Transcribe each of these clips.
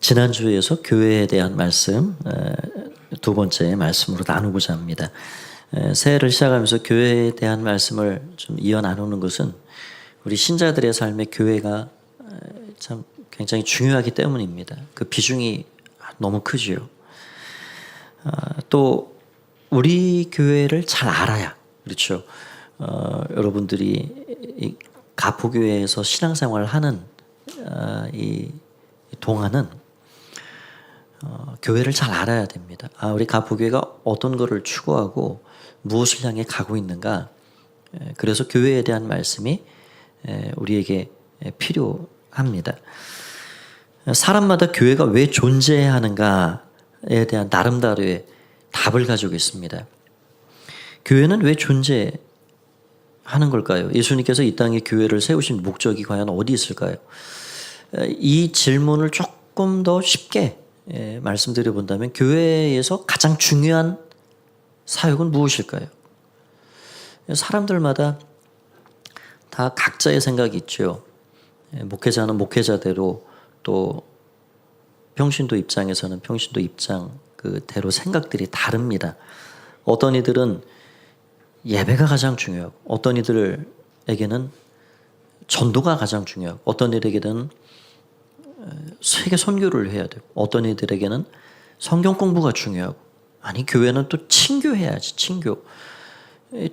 지난주에서 교회에 대한 말씀 두 번째 말씀으로 나누고자 합니다. 새해를 시작하면서 교회에 대한 말씀을 좀 이어 나누는 것은 우리 신자들의 삶에 교회가 참 굉장히 중요하기 때문입니다. 그 비중이 너무 크지요. 또 우리 교회를 잘 알아야, 그렇죠. 여러분들이 가포교회에서 신앙생활을 하는 이 동안은 교회를 잘 알아야 됩니다. 우리 가포교회가 어떤 것을 추구하고 무엇을 향해 가고 있는가. 그래서 교회에 대한 말씀이 우리에게 필요합니다. 사람마다 교회가 왜 존재해야 하는가에 대한 나름대로의 답을 가지고 있습니다. 교회는 왜 존재하는 걸까요? 예수님께서 이 땅에 교회를 세우신 목적이 과연 어디 있을까요? 이 질문을 조금 더 쉽게 말씀드려 본다면 교회에서 가장 중요한 사역은 무엇일까요? 사람들마다 다 각자의 생각이 있죠. 목회자는 목회자대로, 또 평신도 입장에서는 평신도 입장 그대로 생각들이 다릅니다. 어떤 이들은 예배가 가장 중요하고, 어떤 이들에게는 전도가 가장 중요하고, 어떤 이들에게는 세계 선교를 해야 되고, 어떤 이들에게는 성경 공부가 중요하고, 아니 교회는 또 친교해야지, 친교.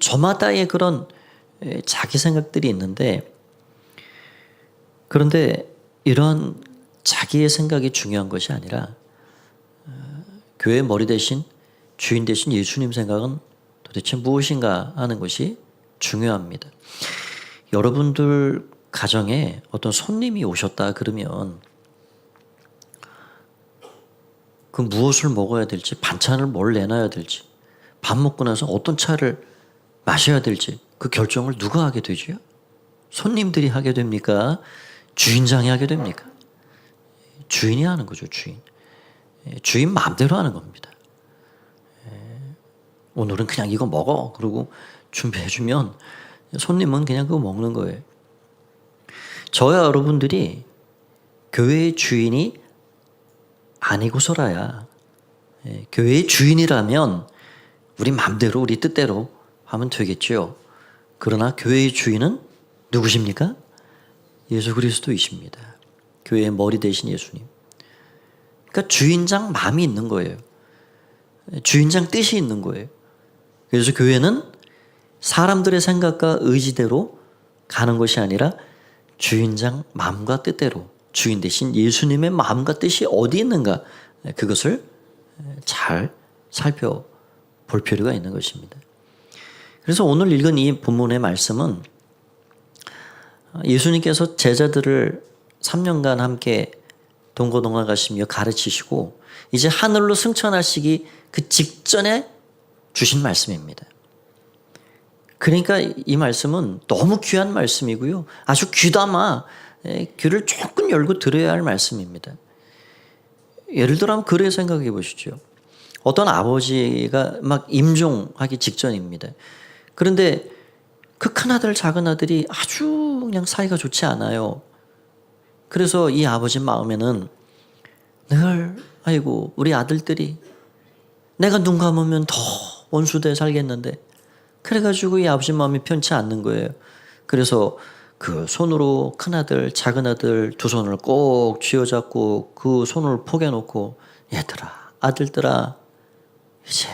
저마다의 그런 자기 생각들이 있는데, 그런데 이런 자기의 생각이 중요한 것이 아니라 교회의 머리 대신 주인 대신 예수님 생각은 도대체 무엇인가 하는 것이 중요합니다. 여러분들 가정에 어떤 손님이 오셨다 그러면 그 무엇을 먹어야 될지, 반찬을 뭘 내놔야 될지, 밥 먹고 나서 어떤 차를 마셔야 될지 그 결정을 누가 하게 되죠? 손님들이 하게 됩니까? 주인장이 하게 됩니까? 주인이 하는 거죠, 주인. 주인 마음대로 하는 겁니다. 오늘은 그냥 이거 먹어. 그러고 준비해주면 손님은 그냥 그거 먹는 거예요. 저와 여러분들이 교회의 주인이 아니고서라야, 교회의 주인이라면 우리 마음대로 우리 뜻대로 하면 되겠죠. 그러나 교회의 주인은 누구십니까? 예수 그리스도이십니다. 교회의 머리 되신 예수님. 그러니까 주인장 마음이 있는 거예요. 주인장 뜻이 있는 거예요. 그래서 교회는 사람들의 생각과 의지대로 가는 것이 아니라 주인장 마음과 뜻대로, 주인 대신 예수님의 마음과 뜻이 어디 있는가, 그것을 잘 살펴볼 필요가 있는 것입니다. 그래서 오늘 읽은 이 본문의 말씀은 예수님께서 제자들을 3년간 함께 동고동락 하시며 가르치시고 이제 하늘로 승천하시기 그 직전에 주신 말씀입니다. 그러니까 이 말씀은 너무 귀한 말씀이고요. 아주 귀담아 귀를 조금 열고 들어야 할 말씀입니다. 예를 들어 한번 그래 생각해 보시죠. 어떤 아버지가 막 임종하기 직전입니다. 그런데 그 큰아들 작은아들이 아주 그냥 사이가 좋지 않아요. 그래서 이 아버지 마음에는 늘 아이고 우리 아들들이 내가 눈 감으면 더 원수돼 살겠는데, 그래가지고 이 아버지 마음이 편치 않는 거예요. 그래서 그 손으로 큰아들 작은아들 두 손을 꼭 쥐어잡고 그 손을 포개놓고, 얘들아 아들들아 이제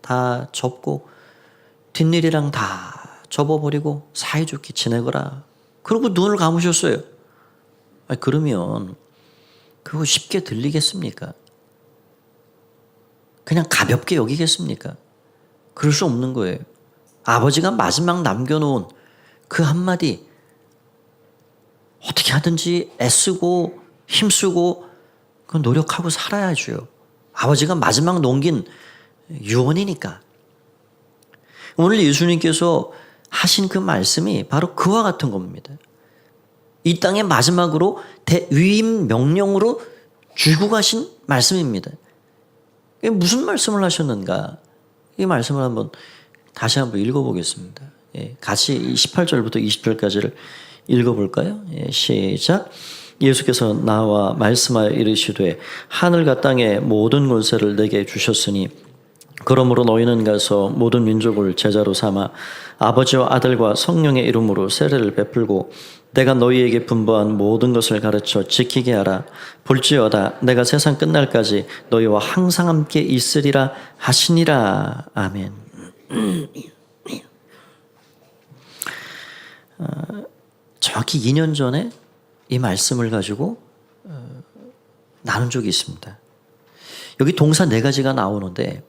다 접고 뒷일이랑 다 접어버리고 사이좋게 지내거라. 그러고 눈을 감으셨어요. 그러면 그거 쉽게 들리겠습니까? 그냥 가볍게 여기겠습니까? 그럴 수 없는 거예요. 아버지가 마지막 남겨놓은 그 한마디, 어떻게 하든지 애쓰고 힘쓰고 그 노력하고 살아야죠. 아버지가 마지막 넘긴 유언이니까. 오늘 예수님께서 하신 그 말씀이 바로 그와 같은 겁니다. 이 땅의 마지막으로 위임 명령으로 주고 가신 말씀입니다. 이게 무슨 말씀을 하셨는가? 이 말씀을 다시 한번 읽어보겠습니다. 같이 18절부터 20절까지를 읽어볼까요? 시작. 예수께서 나와 말씀하여 이르시되 하늘과 땅의 모든 권세를 내게 주셨으니 그러므로 너희는 가서 모든 민족을 제자로 삼아 아버지와 아들과 성령의 이름으로 세례를 베풀고 내가 너희에게 분부한 모든 것을 가르쳐 지키게 하라. 볼지어다 내가 세상 끝날까지 너희와 항상 함께 있으리라 하시니라. 아멘. 정확히 2년 전에 이 말씀을 가지고 나눈 적이 있습니다. 여기 동사 4가지가 나오는데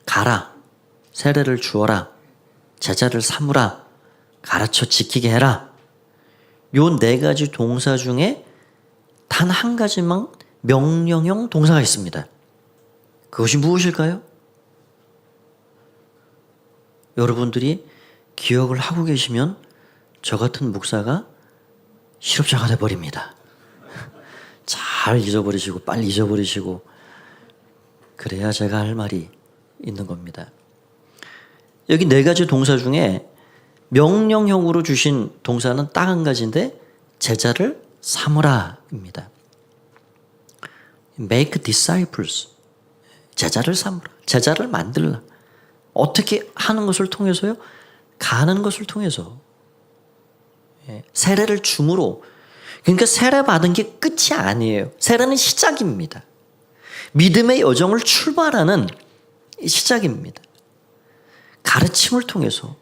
가라, 세례를 주어라, 제자를 삼으라, 가르쳐 지키게 해라. 요 4가지 동사 중에 단 한 가지만 명령형 동사가 있습니다. 그것이 무엇일까요? 여러분들이 기억을 하고 계시면 저 같은 목사가 실업자가 돼버립니다. 잘 잊어버리시고 빨리 잊어버리시고 그래야 제가 할 말이 있는 겁니다. 여기 4가지 동사 중에 명령형으로 주신 동사는 딱 한 가지인데 제자를 삼으라입니다. Make disciples. 제자를 삼으라. 제자를 만들라. 어떻게 하는 것을 통해서요? 가는 것을 통해서. 세례를 줌으로. 그러니까 세례 받은 게 끝이 아니에요. 세례는 시작입니다. 믿음의 여정을 출발하는 시작입니다. 가르침을 통해서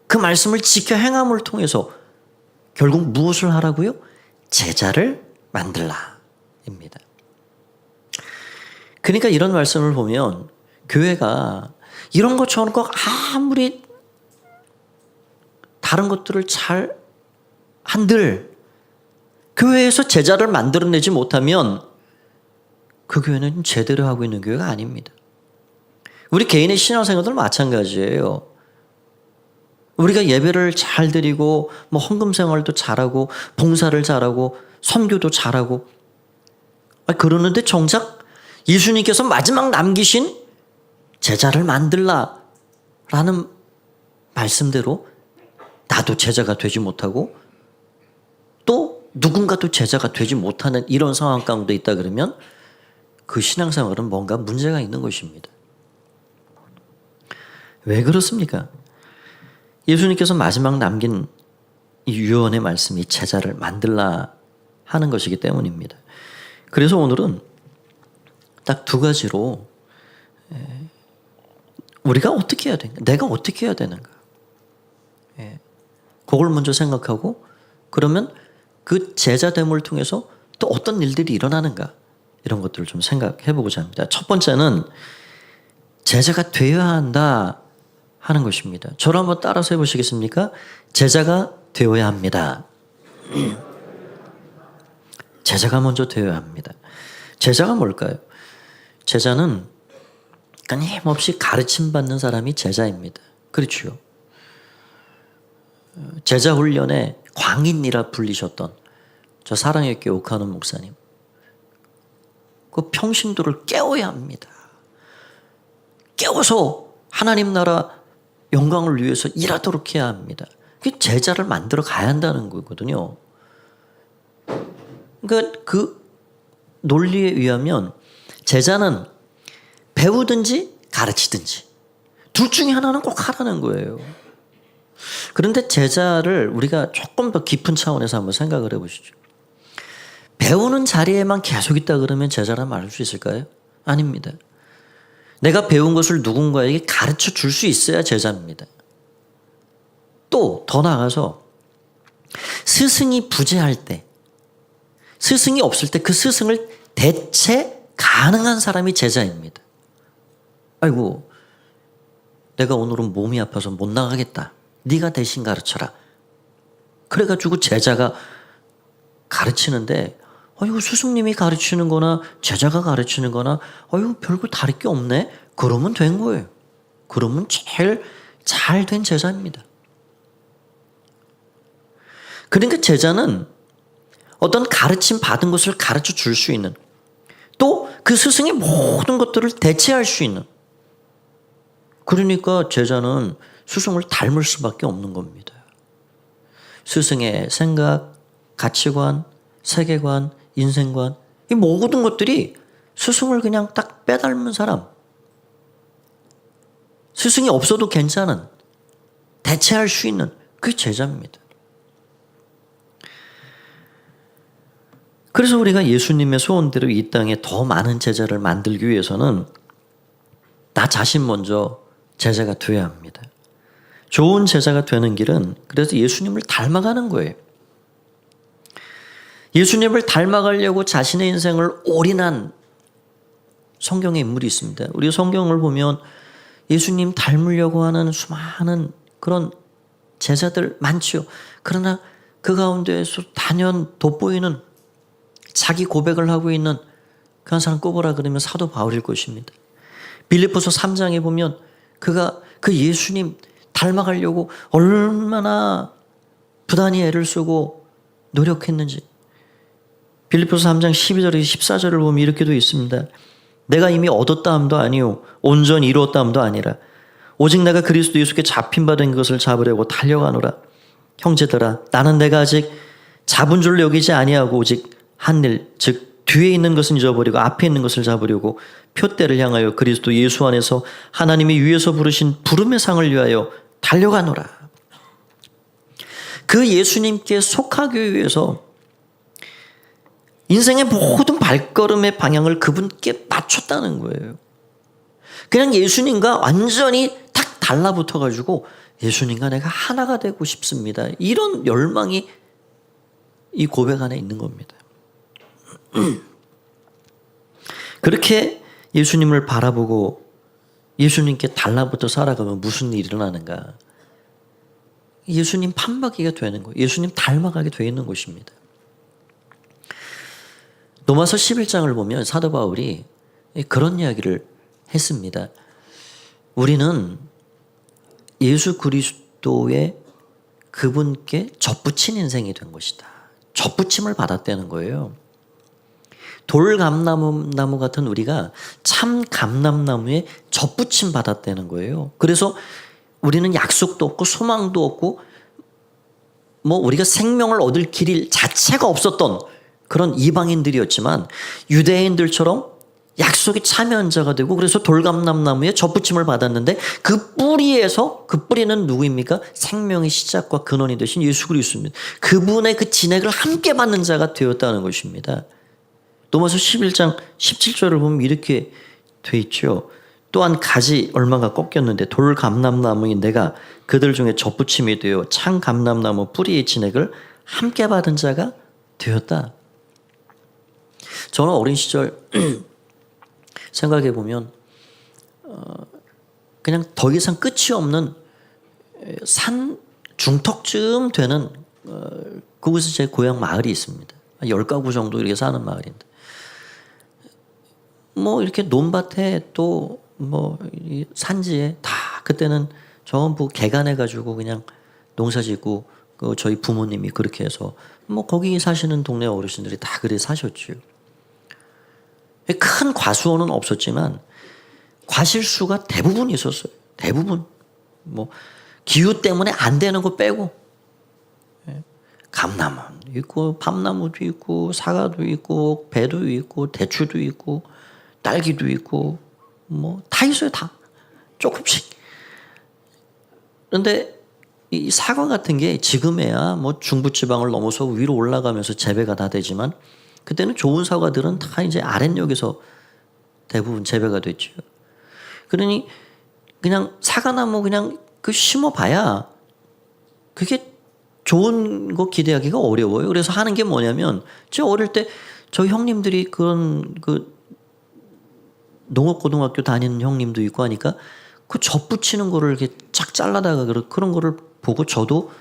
그 말씀을 지켜 행함을 통해서 결국 무엇을 하라고요? 제자를 만들라입니다. 그러니까 이런 말씀을 보면 교회가 이런 것처럼 꼭 아무리 다른 것들을 잘 한들 교회에서 제자를 만들어내지 못하면 그 교회는 제대로 하고 있는 교회가 아닙니다. 우리 개인의 신앙생활도 마찬가지예요. 우리가 예배를 잘 드리고 뭐 헌금 생활도 잘하고 봉사를 잘하고 선교도 잘하고 그러는데 정작 예수님께서 마지막 남기신 제자를 만들라라는 말씀대로 나도 제자가 되지 못하고 또 누군가도 제자가 되지 못하는 이런 상황 가운데 있다 그러면 그 신앙생활은 뭔가 문제가 있는 것입니다. 왜 그렇습니까? 예수님께서 마지막 남긴 이 유언의 말씀이 제자를 만들라 하는 것이기 때문입니다. 그래서 오늘은 딱 2가지로 우리가 어떻게 해야 되는가? 내가 어떻게 해야 되는가? 그걸 먼저 생각하고 그러면 그 제자됨을 통해서 또 어떤 일들이 일어나는가? 이런 것들을 좀 생각해 보고자 합니다. 첫 번째는 제자가 되어야 한다 하는 것입니다. 저를 한번 따라서 해보시겠습니까? 제자가 되어야 합니다. 제자가 먼저 되어야 합니다. 제자가 뭘까요? 제자는 끊임없이 가르침받는 사람이 제자입니다. 그렇죠. 제자 훈련에 광인이라 불리셨던 저 사랑의 교회 옥하는 목사님. 그 평신도를 깨워야 합니다. 깨워서 하나님 나라 영광을 위해서 일하도록 해야 합니다. 그게 제자를 만들어 가야 한다는 거거든요. 그러니까 그 논리에 의하면 제자는 배우든지 가르치든지 둘 중에 하나는 꼭 하라는 거예요. 그런데 제자를 우리가 조금 더 깊은 차원에서 한번 생각을 해보시죠. 배우는 자리에만 계속 있다 그러면 제자란 말할 수 있을까요? 아닙니다. 내가 배운 것을 누군가에게 가르쳐 줄 수 있어야 제자입니다. 또 더 나아가서 스승이 부재할 때, 스승이 없을 때 그 스승을 대체 가능한 사람이 제자입니다. 아이고, 내가 오늘은 몸이 아파서 못 나가겠다. 네가 대신 가르쳐라. 그래가지고 제자가 가르치는데 아이고 스승님이 가르치는 거나 제자가 가르치는 거나 아이고 별거 다를 게 없네. 그러면 된 거예요. 그러면 제일 잘 된 제자입니다. 그러니까 제자는 어떤 가르침 받은 것을 가르쳐 줄 수 있는 또 그 스승의 모든 것들을 대체할 수 있는 그러니까 제자는 스승을 닮을 수밖에 없는 겁니다. 스승의 생각, 가치관, 세계관, 인생관, 이 모든 것들이 스승을 그냥 딱 빼닮은 사람, 스승이 없어도 괜찮은, 대체할 수 있는 그게 제자입니다. 그래서 우리가 예수님의 소원대로 이 땅에 더 많은 제자를 만들기 위해서는 나 자신 먼저 제자가 되어야 합니다. 좋은 제자가 되는 길은 그래서 예수님을 닮아가는 거예요. 예수님을 닮아가려고 자신의 인생을 올인한 성경의 인물이 있습니다. 우리 성경을 보면 예수님 닮으려고 하는 수많은 그런 제자들 많죠. 그러나 그 가운데에서 단연 돋보이는 자기 고백을 하고 있는 그 사람 꼽으라 그러면 사도 바울일 것입니다. 빌립보서 3장에 보면 그가 그 예수님 닮아가려고 얼마나 부단히 애를 쓰고 노력했는지. 빌립보서 3장 12절에서 14절을 보면 이렇게 되어 있습니다. 내가 이미 얻었다 함도 아니요 온전히 이루었다 함도 아니라 오직 내가 그리스도 예수께 잡힌 바 된 것을 잡으려고 달려가노라. 형제들아 나는 내가 아직 잡은 줄 여기지 아니하고 오직 한 일 즉 뒤에 있는 것은 잊어버리고 앞에 있는 것을 잡으려고 표대를 향하여 그리스도 예수 안에서 하나님이 위에서 부르신 부름의 상을 위하여 달려가노라. 그 예수님께 속하기 위해서 인생의 모든 발걸음의 방향을 그분께 맞췄다는 거예요. 그냥 예수님과 완전히 딱 달라붙어가지고 예수님과 내가 하나가 되고 싶습니다. 이런 열망이 이 고백 안에 있는 겁니다. 그렇게 예수님을 바라보고 예수님께 달라붙어 살아가면 무슨 일이 일어나는가? 예수님 판박이가 되는 거예요. 예수님 닮아가게 되어 있는 것입니다. 로마서 11장을 보면 사도 바울이 그런 이야기를 했습니다. 우리는 예수 그리스도의 그분께 접붙인 인생이 된 것이다. 접붙임을 받았다는 거예요. 돌감나무 같은 우리가 참 감람나무에 접붙임 받았다는 거예요. 그래서 우리는 약속도 없고 소망도 없고 뭐 우리가 생명을 얻을 길 자체가 없었던 그런 이방인들이었지만 유대인들처럼 약속의 참여한 자가 되고 그래서 돌감람나무에 접붙임을 받았는데 그 뿌리에서 그 뿌리는 누구입니까? 생명의 시작과 근원이 되신 예수 그리스도입니다. 그분의 그 진액을 함께 받는 자가 되었다는 것입니다. 로마서 11장 17절을 보면 이렇게 돼 있죠. 또한 가지 얼마가 꺾였는데 돌감람나무인 내가 그들 중에 접붙임이 되어 창 감람나무 뿌리의 진액을 함께 받은 자가 되었다. 저는 어린 시절 생각해 보면 그냥 더 이상 끝이 없는 산 중턱쯤 되는 그곳에 제 고향 마을이 있습니다. 10가구 정도 이렇게 사는 마을인데 뭐 이렇게 논밭에 또 뭐 산지에 다 그때는 전부 개간해 가지고 그냥 농사짓고 그 저희 부모님이 그렇게 해서 뭐 거기 사시는 동네 어르신들이 다 그래 사셨죠. 큰 과수원은 없었지만 과실수가 대부분 있었어요. 대부분 뭐 기후 때문에 안 되는 거 빼고 감나무 있고 밤나무도 있고 사과도 있고 배도 있고 대추도 있고 딸기도 있고 뭐 다 있어요. 다 조금씩. 그런데 이 사과 같은 게 지금에야 뭐 중부지방을 넘어서 위로 올라가면서 재배가 다 되지만 그때는 좋은 사과들은 다 이제 아랫역에서 대부분 재배가 됐죠. 그러니 그냥 사과나무 그냥 그 심어봐야 그게 좋은 거 기대하기가 어려워요. 그래서 하는 게 뭐냐면 저 어릴 때 저 형님들이 그런 그 농업고등학교 다니는 형님도 있고 하니까 그 접붙이는 거를 이렇게 쫙 잘라다가 그런 거를 보고 저도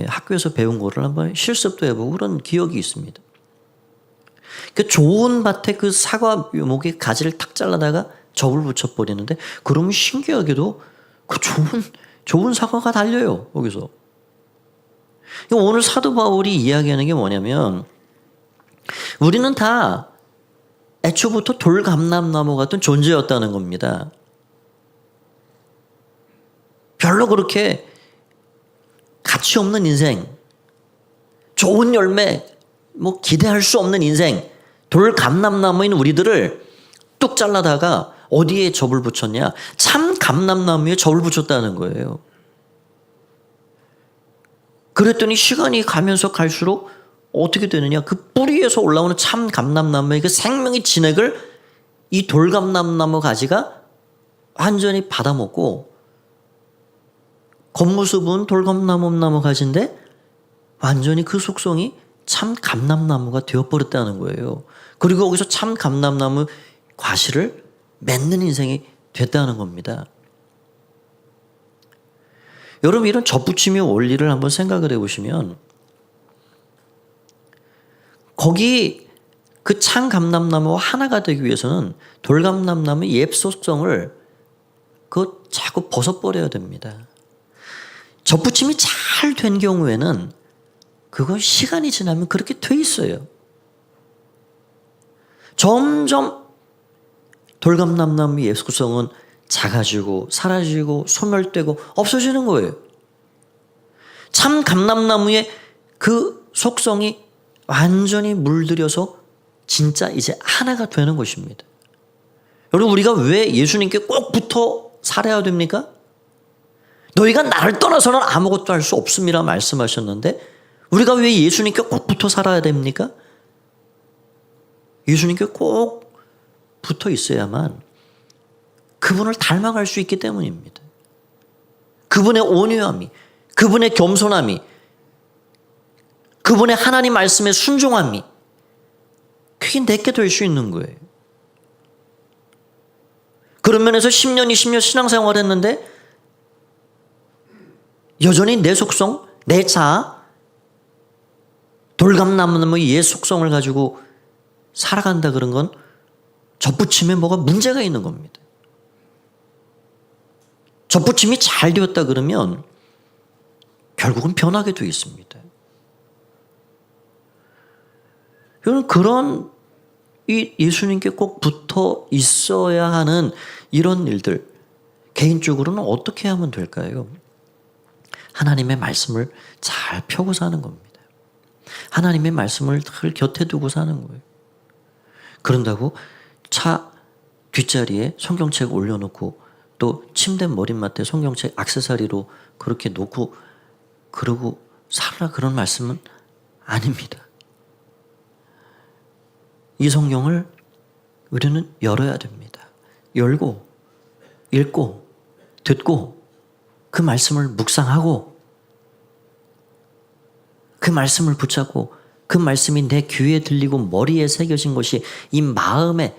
학교에서 배운 거를 한번 실습도 해보고 그런 기억이 있습니다. 그 좋은 밭에 그 사과 묘목에 가지를 탁 잘라다가 접을 붙여버리는데 그러면 신기하게도 그 좋은 사과가 달려요. 거기서. 오늘 사도 바울이 이야기하는 게 뭐냐면 우리는 다 애초부터 돌감람나무 같은 존재였다는 겁니다. 별로 그렇게 가치 없는 인생, 좋은 열매 뭐 기대할 수 없는 인생, 돌감람나무인 우리들을 뚝 잘라다가 어디에 접을 붙였냐? 참 감람나무에 접을 붙였다는 거예요. 그랬더니 시간이 가면서 갈수록 어떻게 되느냐? 그 뿌리에서 올라오는 참 감람나무의 그 생명의 진액을 이 돌감람나무 가지가 완전히 받아먹고, 겉모습은 돌감나무 가지인데 완전히 그 속성이 참 감람나무가 되어버렸다는 거예요. 그리고 거기서 참 감람나무 과실을 맺는 인생이 됐다는 겁니다. 여러분, 이런 접붙임의 원리를 한번 생각을 해보시면, 거기 그 참 감람나무와 하나가 되기 위해서는 돌감람나무의 옛 속성을 그거 자꾸 벗어버려야 됩니다. 접붙임이 잘 된 경우에는 그건 시간이 지나면 그렇게 돼 있어요. 점점 돌감람나무의 옛 속성은 작아지고 사라지고 소멸되고 없어지는 거예요. 참 감람나무의 그 속성이 완전히 물들여서 진짜 이제 하나가 되는 것입니다. 여러분, 우리가 왜 예수님께 꼭 붙어 살아야 됩니까? 너희가 나를 떠나서는 아무것도 할 수 없음이라 말씀하셨는데 우리가 왜 예수님께 꼭 붙어 살아야 됩니까? 예수님께 꼭 붙어 있어야만 그분을 닮아갈 수 있기 때문입니다. 그분의 온유함이, 그분의 겸손함이, 그분의 하나님 말씀의 순종함이 그게 내게 될 수 있는 거예요. 그런 면에서 10년, 20년 신앙생활을 했는데 여전히 내 속성, 내 자아, 돌감나무의 옛 속성을 가지고 살아간다 그런 건 접붙임에 뭐가 문제가 있는 겁니다. 접붙임이 잘 되었다 그러면 결국은 변하게 되어 있습니다. 여러분, 그런 이 예수님께 꼭 붙어 있어야 하는 이런 일들, 개인적으로는 어떻게 하면 될까요? 하나님의 말씀을 잘 펴고 사는 겁니다. 하나님의 말씀을 늘 곁에 두고 사는 거예요. 그런다고 차 뒷자리에 성경책 올려놓고 또 침대 머리맡에 성경책 액세서리로 그렇게 놓고 그러고 살라 그런 말씀은 아닙니다. 이 성경을 우리는 열어야 됩니다. 열고 읽고 듣고 그 말씀을 묵상하고 그 말씀을 붙잡고 그 말씀이 내 귀에 들리고 머리에 새겨진 것이 이 마음에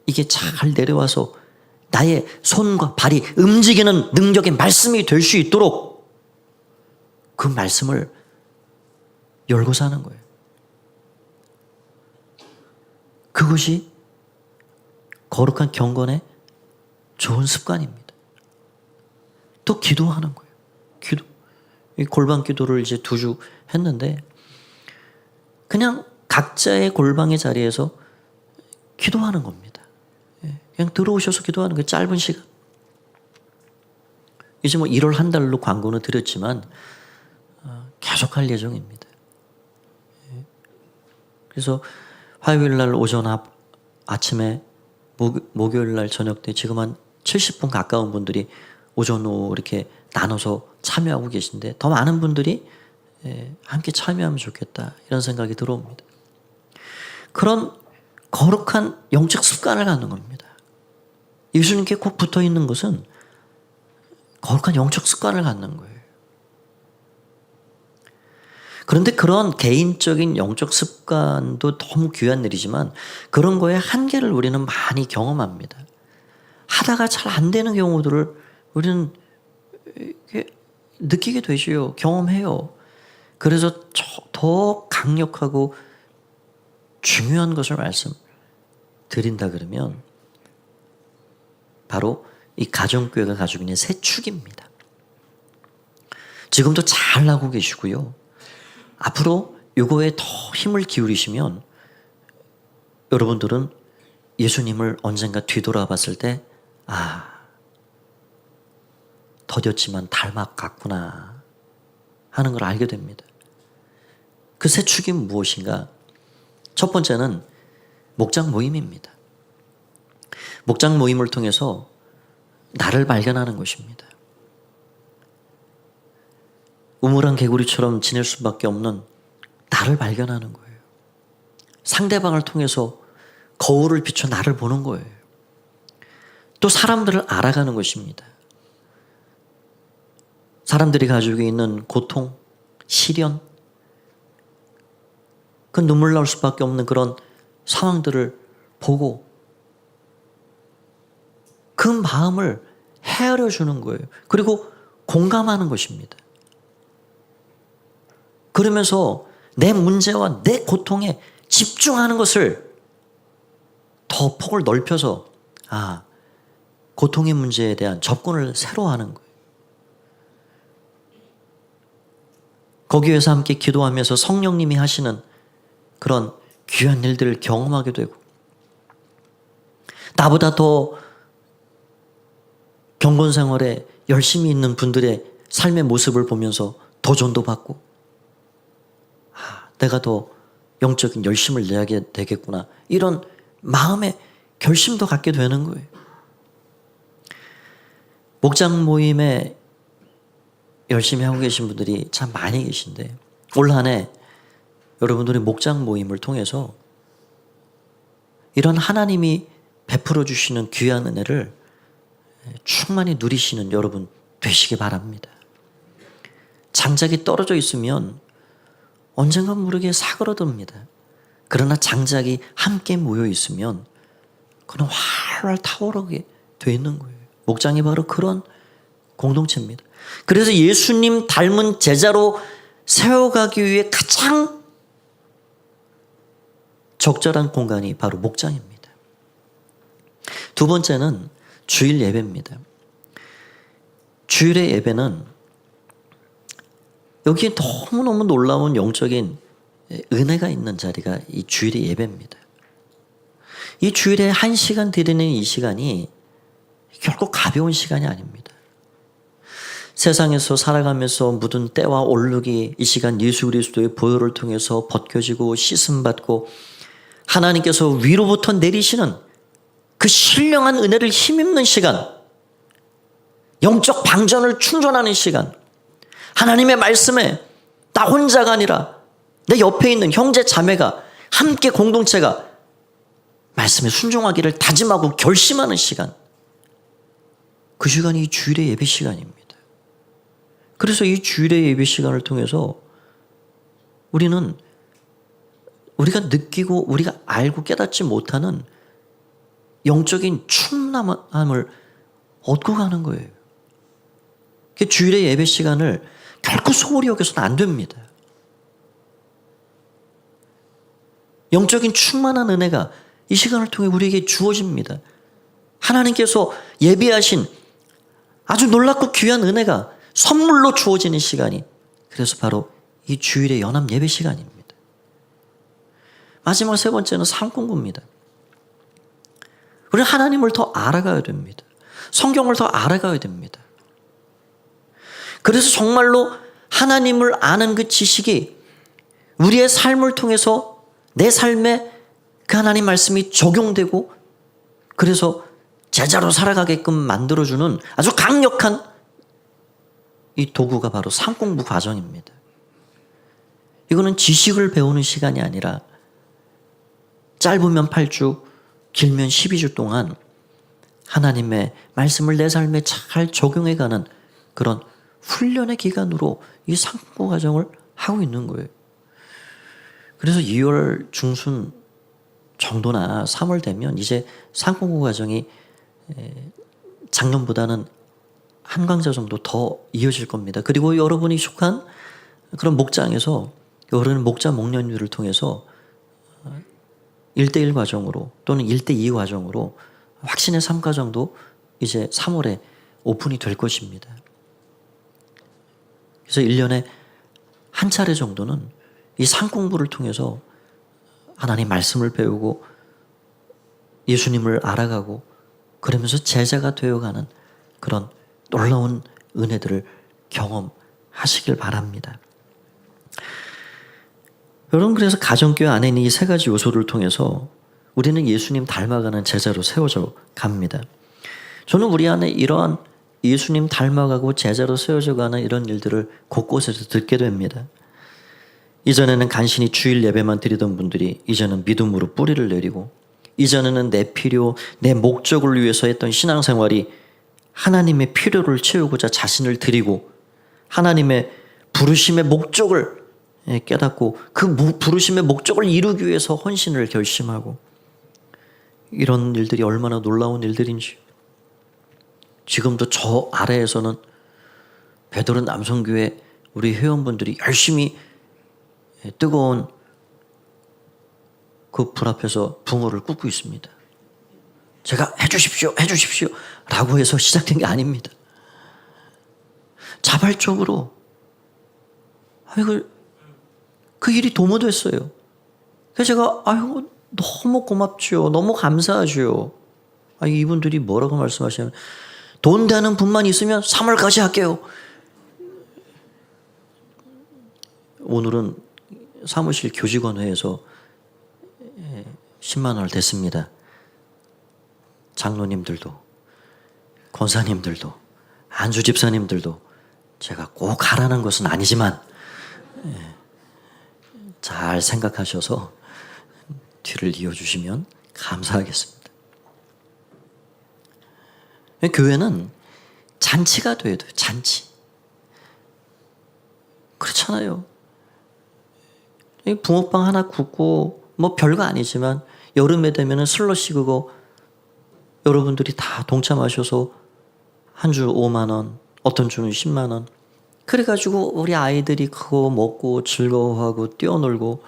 이게 잘 내려와서 나의 손과 발이 움직이는 능력의 말씀이 될 수 있도록 그 말씀을 열고 사는 거예요. 그것이 거룩한 경건의 좋은 습관입니다. 또 기도하는 거예요. 기도. 이 골방 기도를 이제 2주 했는데 그냥 각자의 골방의 자리에서 기도하는 겁니다. 그냥 들어오셔서 기도하는 거예요. 짧은 시간. 이제 뭐 1월 한 달로 광고는 드렸지만 계속할 예정입니다. 그래서 화요일 날 오전 아침에 목요일 날 저녁 때 지금 한 70분 가까운 분들이 오전 오후 이렇게 나눠서 참여하고 계신데 더 많은 분들이 함께 참여하면 좋겠다 이런 생각이 들어옵니다. 그런 거룩한 영적 습관을 갖는 겁니다. 예수님께 꼭 붙어 있는 것은 거룩한 영적 습관을 갖는 거예요. 그런데 그런 개인적인 영적 습관도 너무 귀한 일이지만 그런 거에 한계를 우리는 많이 경험합니다. 하다가 잘 안 되는 경우들을 우리는 느끼게 되지요. 경험해요. 그래서 더 강력하고 중요한 것을 말씀드린다 그러면 바로 이 가정교회가 가지고 있는 새 축입니다. 지금도 잘 하고 계시고요. 앞으로 이거에 더 힘을 기울이시면 여러분들은 예수님을 언젠가 뒤돌아봤을 때 더뎠지만 닮아갔구나 하는 걸 알게 됩니다. 그 새 축이 무엇인가? 첫 번째는 목장 모임입니다. 목장 모임을 통해서 나를 발견하는 것입니다. 우물안 개구리처럼 지낼 수밖에 없는 나를 발견하는 거예요. 상대방을 통해서 거울을 비춰 나를 보는 거예요. 또 사람들을 알아가는 것입니다. 사람들이 가지고 있는 고통, 시련, 그 눈물 나올 수밖에 없는 그런 상황들을 보고 그 마음을 헤아려 주는 거예요. 그리고 공감하는 것입니다. 그러면서 내 문제와 내 고통에 집중하는 것을 더 폭을 넓혀서 고통의 문제에 대한 접근을 새로 하는 거예요. 거기에서 함께 기도하면서 성령님이 하시는 그런 귀한 일들을 경험하게 되고 나보다 더 경건 생활에 열심히 있는 분들의 삶의 모습을 보면서 더 전도받고 내가 더 영적인 열심을 내야 되겠구나 이런 마음의 결심도 갖게 되는 거예요. 목장 모임에 열심히 하고 계신 분들이 참 많이 계신데 올 한 해 여러분들이 목장 모임을 통해서 이런 하나님이 베풀어 주시는 귀한 은혜를 충만히 누리시는 여러분 되시기 바랍니다. 장작이 떨어져 있으면 언젠가 모르게 사그러듭니다. 그러나 장작이 함께 모여 있으면 그는 활활 타오르게 돼 있는 거예요. 목장이 바로 그런 공동체입니다. 그래서 예수님 닮은 제자로 세워가기 위해 가장 적절한 공간이 바로 목장입니다. 두 번째는 주일 예배입니다. 주일의 예배는 여기에 너무너무 놀라운 영적인 은혜가 있는 자리가 이 주일의 예배입니다. 이 주일에 1시간 드리는 이 시간이 결코 가벼운 시간이 아닙니다. 세상에서 살아가면서 묻은 때와 올룩이 이 시간 예수 그리스도의 보혈을 통해서 벗겨지고 씻음받고 하나님께서 위로부터 내리시는 그 신령한 은혜를 힘입는 시간, 영적 방전을 충전하는 시간, 하나님의 말씀에 나 혼자가 아니라 내 옆에 있는 형제 자매가 함께 공동체가 말씀에 순종하기를 다짐하고 결심하는 시간, 그 시간이 이 주일의 예배 시간입니다. 그래서 이 주일의 예배 시간을 통해서 우리가 느끼고 우리가 알고 깨닫지 못하는 영적인 충만함을 얻고 가는 거예요. 그 주일의 예배 시간을 결코 소홀히 여겨서는 안 됩니다. 영적인 충만한 은혜가 이 시간을 통해 우리에게 주어집니다. 하나님께서 예비하신 아주 놀랍고 귀한 은혜가 선물로 주어지는 시간이 그래서 바로 이 주일의 연합 예배 시간입니다. 마지막 세 번째는 삶 공부입니다. 우리는 하나님을 더 알아가야 됩니다. 성경을 더 알아가야 됩니다. 그래서 정말로 하나님을 아는 그 지식이 우리의 삶을 통해서 내 삶에 그 하나님 말씀이 적용되고 그래서 제자로 살아가게끔 만들어주는 아주 강력한 이 도구가 바로 삶 공부 과정입니다. 이거는 지식을 배우는 시간이 아니라 짧으면 8주, 길면 12주 동안 하나님의 말씀을 내 삶에 잘 적용해가는 그런 훈련의 기간으로 이 삶 공부 과정을 하고 있는 거예요. 그래서 2월 중순 정도나 3월 되면 이제 삶 공부 과정이 작년보다는 한 강좌 정도 더 이어질 겁니다. 그리고 여러분이 속한 그런 목장에서 여러분 목자 목련류를 통해서 1대1 과정으로 또는 1대2 과정으로 확신의 3과정도 이제 3월에 오픈이 될 것입니다. 그래서 1년에 한 차례 정도는 이 삶 공부를 통해서 하나님 말씀을 배우고 예수님을 알아가고 그러면서 제자가 되어가는 그런 놀라운 은혜들을 경험하시길 바랍니다. 여러분, 그래서 가정교회 안에 있는 이 세 가지 요소를 통해서 우리는 예수님 닮아가는 제자로 세워져 갑니다. 저는 우리 안에 이러한 예수님 닮아가고 제자로 세워져 가는 이런 일들을 곳곳에서 듣게 됩니다. 이전에는 간신히 주일 예배만 드리던 분들이 이제는 믿음으로 뿌리를 내리고, 이전에는 내 필요, 내 목적을 위해서 했던 신앙생활이 하나님의 필요를 채우고자 자신을 드리고 하나님의 부르심의 목적을 깨닫고 그 부르심의 목적을 이루기 위해서 헌신을 결심하고, 이런 일들이 얼마나 놀라운 일들인지. 지금도 저 아래에서는 베드로 남성교회 우리 회원분들이 열심히 뜨거운 그 불 앞에서 붕어를 굽고 있습니다. 제가 해주십시오 라고 해서 시작된 게 아닙니다. 자발적으로 그 일이 도모됐어요. 그래서 제가 너무 고맙지요. 너무 감사하지요. 이분들이 뭐라고 말씀하시냐면, 돈 되는 분만 있으면 3월까지 할게요. 오늘은 사무실 교직원회에서 10만 원을 댔습니다. 장로님들도, 권사님들도, 안주 집사님들도 제가 꼭 하라는 것은 아니지만 잘 생각하셔서 뒤를 이어주시면 감사하겠습니다. 교회는 잔치가 돼야 돼요. 잔치. 그렇잖아요. 붕어빵 하나 굽고 뭐 별거 아니지만 여름에 되면 슬러시 그거 여러분들이 다 동참하셔서 한 주 5만 원, 어떤 주는 10만 원. 그래가지고 우리 아이들이 그거 먹고 즐거워하고 뛰어놀고,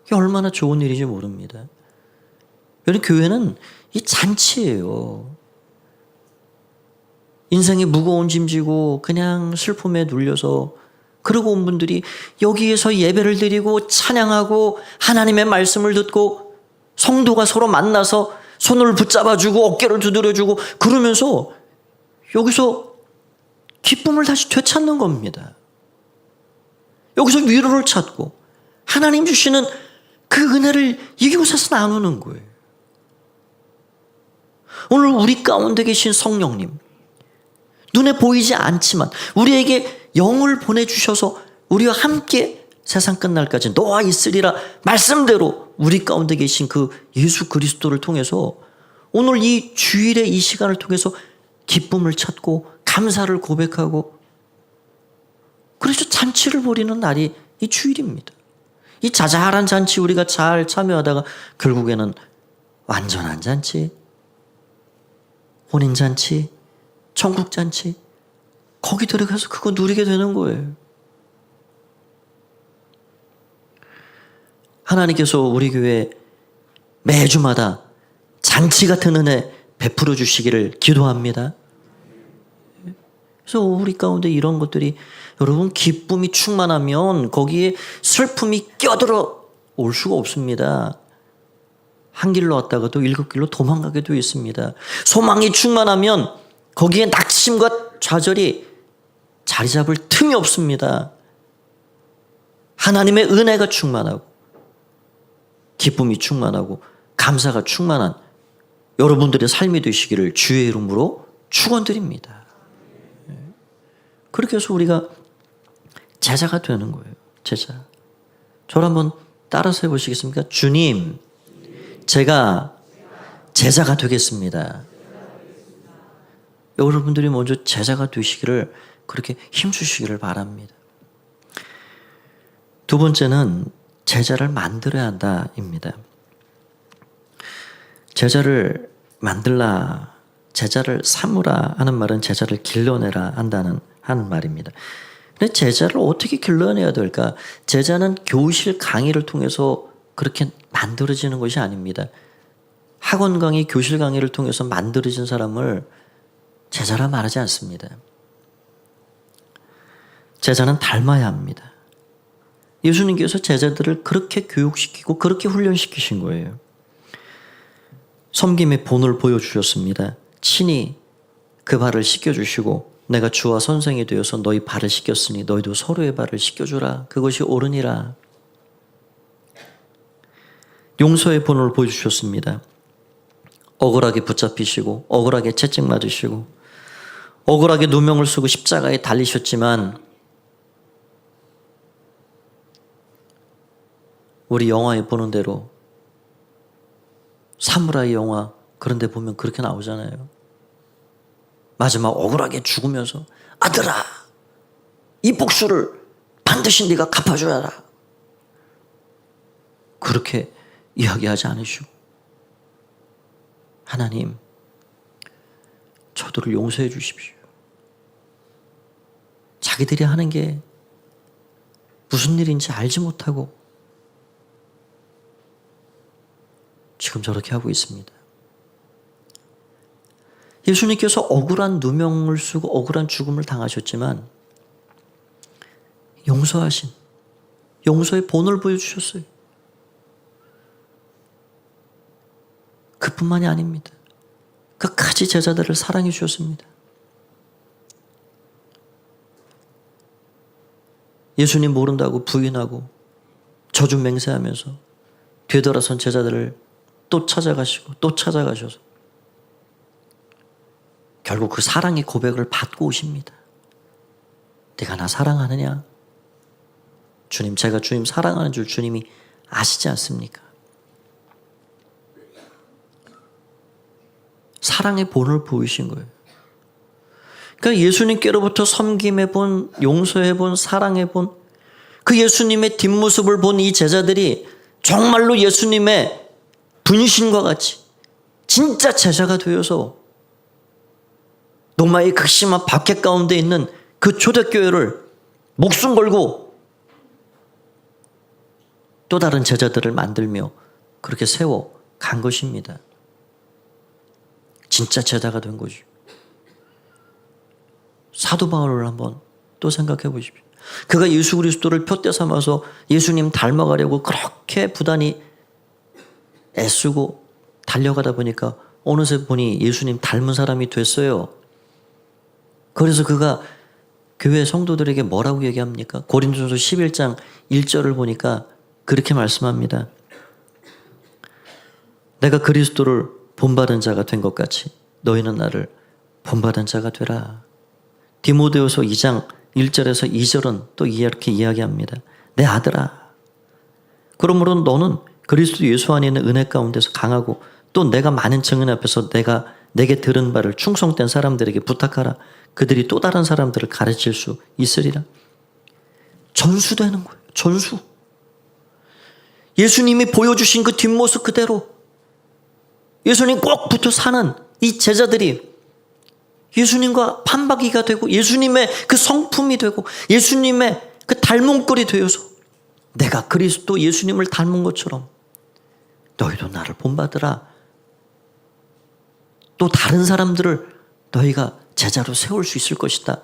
이게 얼마나 좋은 일인지 모릅니다. 여러분, 교회는 이 잔치예요. 인생이 무거운 짐 지고 그냥 슬픔에 눌려서 그러고 온 분들이 여기에서 예배를 드리고 찬양하고 하나님의 말씀을 듣고 성도가 서로 만나서 손을 붙잡아주고 어깨를 두드려주고 그러면서 여기서 기쁨을 다시 되찾는 겁니다. 여기서 위로를 찾고 하나님 주시는 그 은혜를 이곳에서 나누는 거예요. 오늘 우리 가운데 계신 성령님, 눈에 보이지 않지만 우리에게 영을 보내주셔서 우리와 함께 세상 끝날까지 너와 있으리라 말씀대로 우리 가운데 계신 그 예수 그리스도를 통해서 오늘 이 주일의 이 시간을 통해서 기쁨을 찾고 감사를 고백하고, 그래서 잔치를 벌이는 날이 이 주일입니다. 이 자잘한 잔치 우리가 잘 참여하다가 결국에는 완전한 잔치, 혼인잔치, 천국잔치, 거기 들어가서 그거 누리게 되는 거예요. 하나님께서 우리 교회에 매주마다 잔치 같은 은혜 베풀어 주시기를 기도합니다. 그래서 우리 가운데 이런 것들이, 여러분, 기쁨이 충만하면 거기에 슬픔이 껴들어 올 수가 없습니다. 한 길로 왔다가도 7길로 도망가게 되어 있습니다. 소망이 충만하면 거기에 낙심과 좌절이 자리 잡을 틈이 없습니다. 하나님의 은혜가 충만하고 기쁨이 충만하고 감사가 충만한 여러분들의 삶이 되시기를 주의 이름으로 축원드립니다. 그렇게 해서 우리가 제자가 되는 거예요. 제자. 저를 한번 따라서 해보시겠습니까? 주님, 제가 제자가 되겠습니다. 여러분들이 먼저 제자가 되시기를 그렇게 힘주시기를 바랍니다. 두 번째는 제자를 만들어야 한다입니다. 제자를 만들라, 제자를 삼으라 하는 말은 제자를 길러내라 하는 말입니다. 근데 제자를 어떻게 길러내야 될까? 제자는 교실 강의를 통해서 그렇게 만들어지는 것이 아닙니다. 학원 강의, 교실 강의를 통해서 만들어진 사람을 제자라 말하지 않습니다. 제자는 닮아야 합니다. 예수님께서 제자들을 그렇게 교육시키고 그렇게 훈련시키신 거예요. 섬김의 본을 보여주셨습니다. 친히 그 발을 씻겨주시고 내가 주와 선생이 되어서 너희 발을 씻겼으니 너희도 서로의 발을 씻겨주라. 그것이 옳으니라. 용서의 본을 보여주셨습니다. 억울하게 붙잡히시고 억울하게 채찍 맞으시고 억울하게 누명을 쓰고 십자가에 달리셨지만 우리 영화에 보는 대로 사무라이 영화 그런 데 보면 그렇게 나오잖아요. 마지막 억울하게 죽으면서 아들아 이 복수를 반드시 네가 갚아줘야 하라. 그렇게 이야기하지 않으시고 하나님 저들을 용서해 주십시오. 자기들이 하는 게 무슨 일인지 알지 못하고 지금 저렇게 하고 있습니다. 예수님께서 억울한 누명을 쓰고 억울한 죽음을 당하셨지만 용서하신 용서의 본을 보여주셨어요. 그뿐만이 아닙니다. 끝까지 제자들을 사랑해 주셨습니다. 예수님 모른다고 부인하고 저주 맹세하면서 되돌아선 제자들을 또 찾아가시고 또 찾아가셔서 결국 그 사랑의 고백을 받고 오십니다. 내가 나 사랑하느냐? 주님, 제가 주님 사랑하는 줄 주님이 아시지 않습니까? 사랑의 본을 보이신 거예요. 그러니까 예수님께로부터 섬김해 본, 용서해 본, 사랑해 본 그 예수님의 뒷모습을 본 이 제자들이 정말로 예수님의 분신과 같이 진짜 제자가 되어서 로마의 극심한 박해 가운데 있는 그 초대교회를 목숨 걸고 또 다른 제자들을 만들며 그렇게 세워 간 것입니다. 진짜 제자가 된 거죠. 사도 바울을 한번 또 생각해 보십시오. 그가 예수 그리스도를 표대 삼아서 예수님 닮아가려고 그렇게 부단히 애쓰고 달려가다 보니까 어느새 보니 예수님 닮은 사람이 됐어요. 그래서 그가 교회 성도들에게 뭐라고 얘기합니까? 고린도전서 11장 1절을 보니까 그렇게 말씀합니다. 내가 그리스도를 본받은 자가 된 것 같이 너희는 나를 본받은 자가 되라. 디모데후서 2장 1절에서 2절은 또 이렇게 이야기합니다. 내 아들아, 그러므로 너는 그리스도 예수 안에 있는 은혜 가운데서 강하고 또 내가 많은 증인 앞에서 내가 내게 들은 바를 충성된 사람들에게 부탁하라. 그들이 또 다른 사람들을 가르칠 수 있으리라. 전수되는 거예요. 전수. 예수님이 보여주신 그 뒷모습 그대로 예수님 꼭 붙어 사는 이 제자들이 예수님과 판박이가 되고 예수님의 그 성품이 되고 예수님의 그 닮은 꼴이 되어서 내가 그리스도 예수님을 닮은 것처럼 너희도 나를 본받으라. 또 다른 사람들을 너희가 제자로 세울 수 있을 것이다.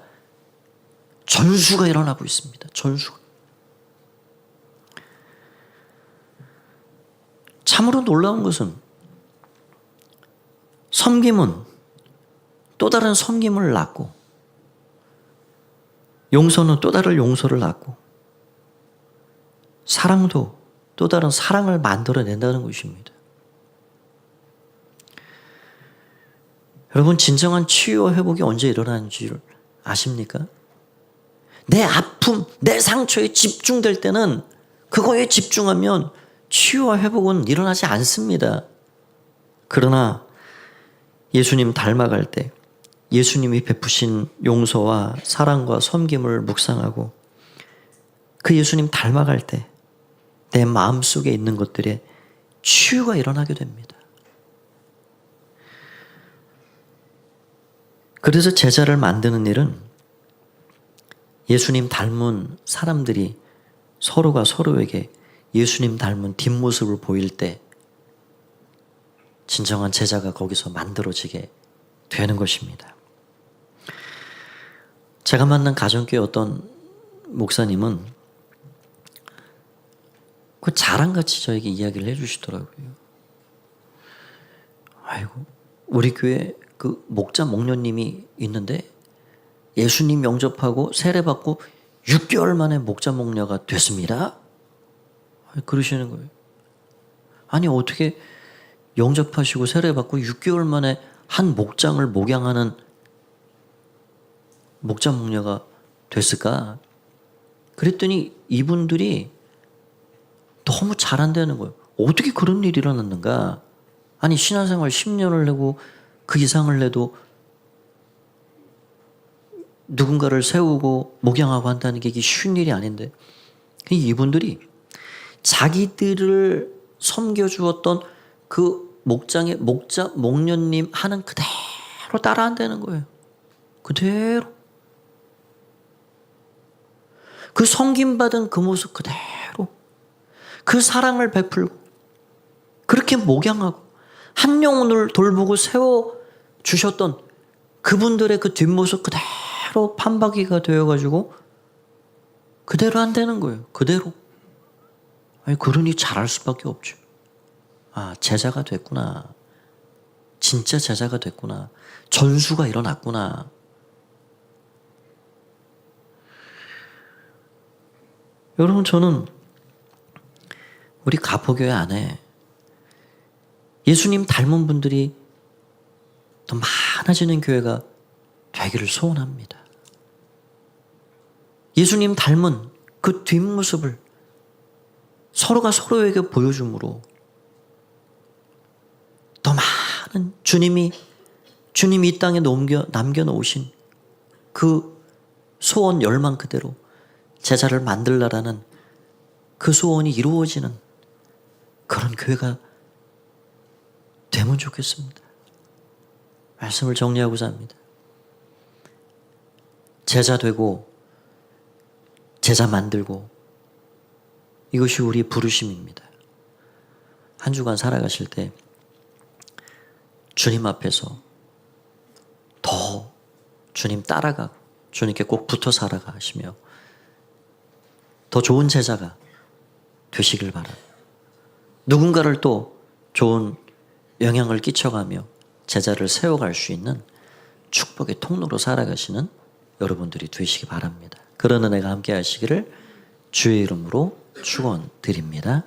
전수가 일어나고 있습니다. 전수가. 참으로 놀라운 것은 섬김은 또 다른 섬김을 낳고 용서는 또 다른 용서를 낳고 사랑도 또 다른 사랑을 만들어낸다는 것입니다. 여러분, 진정한 치유와 회복이 언제 일어나는 줄 아십니까? 내 아픔, 내 상처에 집중될 때는 그거에 집중하면 치유와 회복은 일어나지 않습니다. 그러나 예수님 닮아갈 때 예수님이 베푸신 용서와 사랑과 섬김을 묵상하고 그 예수님 닮아갈 때 내 마음속에 있는 것들에 치유가 일어나게 됩니다. 그래서 제자를 만드는 일은 예수님 닮은 사람들이 서로가 서로에게 예수님 닮은 뒷모습을 보일 때 진정한 제자가 거기서 만들어지게 되는 것입니다. 제가 만난 가정교회 어떤 목사님은 그 자랑같이 저에게 이야기를 해주시더라고요. 아이고, 우리 교회 그 목자 목녀님이 있는데 예수님 영접하고 세례받고 6개월 만에 목자 목녀가 됐습니다. 그러시는 거예요. 아니 어떻게 영접하시고 세례받고 6개월 만에 한 목장을 목양하는 목자 목녀가 됐을까? 그랬더니 이분들이 너무 잘한다는 거예요. 어떻게 그런 일이 일어났는가? 아니 신앙생활 10년을 내고 그 이상을 내도 누군가를 세우고 목양하고 한다는 게 이게 쉬운 일이 아닌데 이분들이 자기들을 섬겨주었던 그 목장의 목녀님 하는 그대로 따라한다는 거예요. 그대로. 그 섬김받은 그 모습 그대로. 그 사랑을 베풀고 그렇게 목양하고 한 영혼을 돌보고 세워주셨던 그분들의 그 뒷모습 그대로 판박이가 되어가지고 그대로 한다는 거예요. 그대로. 아니 그러니 잘할 수밖에 없죠. 아 제자가 됐구나. 진짜 제자가 됐구나. 전수가 일어났구나. 여러분 저는 우리 가포교회 안에 예수님 닮은 분들이 더 많아지는 교회가 되기를 소원합니다. 예수님 닮은 그 뒷모습을 서로가 서로에게 보여줌으로 더 많은 주님이 이 땅에 남겨놓으신 그 소원 열망 그대로 제자를 만들라라는 그 소원이 이루어지는 그런 교회가 되면 좋겠습니다. 말씀을 정리하고자 합니다. 제자 되고 제자 만들고 이것이 우리의 부르심입니다. 한 주간 살아가실 때 주님 앞에서 더 주님 따라가고 주님께 꼭 붙어 살아가시며 더 좋은 제자가 되시길 바랍니다. 누군가를 또 좋은 영향을 끼쳐가며 제자를 세워갈 수 있는 축복의 통로로 살아가시는 여러분들이 되시기 바랍니다. 그런 은혜가 함께 하시기를 주의 이름으로 축원드립니다.